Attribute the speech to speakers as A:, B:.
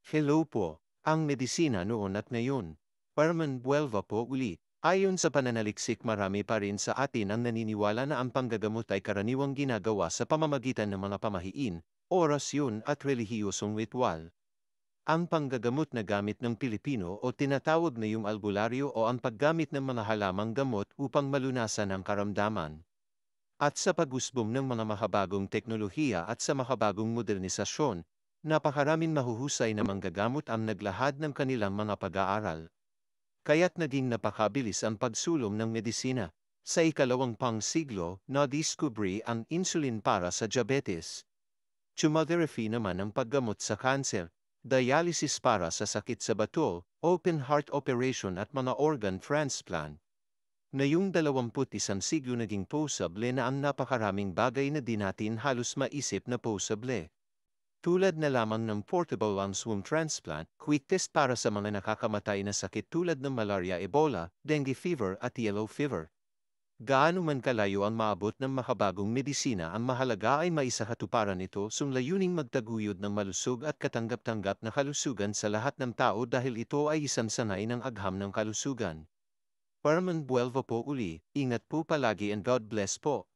A: Hello po, ang medisina noon at ngayon. Parman buwelva po uli. Ayon sa pananaliksik marami pa rin sa atin ang naniniwala na ang panggagamot ay karaniwang ginagawa sa pamamagitan ng mga pamahiin, orasyon at relihiyosong ritual. Ang panggagamot na gamit ng Pilipino o tinatawag na yung albularyo o ang paggamit ng mga halamang gamot upang malunasan ang karamdaman. At sa pag-usbong ng mga makabagong teknolohiya at sa makabagong modernisasyon, napakaraming mahuhusay na manggagamot ang naglahad ng kanilang mga pag-aaral. Kaya't naging napakabilis ang pagsulong ng medisina. Sa ikalawang pang siglo, na-discovery ang insulin para sa diabetes. Chemotherapy naman ang paggamot sa kanser, dialysis para sa sakit sa bato, open heart operation at mga organ transplant. Ngayong 21 siglo naging posible na ang napakaraming bagay na di natin halos maisip na posible. Tulad na lamang ng portable lungs womb transplant, quick test para sa mga nakakamatay na sakit tulad ng malaria, Ebola, dengue fever at yellow fever. Gaano man kalayo ang maabot ng makabagong medisina, ang mahalaga ay maisakatuparan ito sung layuning magtaguyod ng malusog at katanggap-tanggap na kalusugan sa lahat ng tao dahil ito ay isang sanay ng agham ng kalusugan. Parman buwelva po uli, ingat po palagi and God bless po.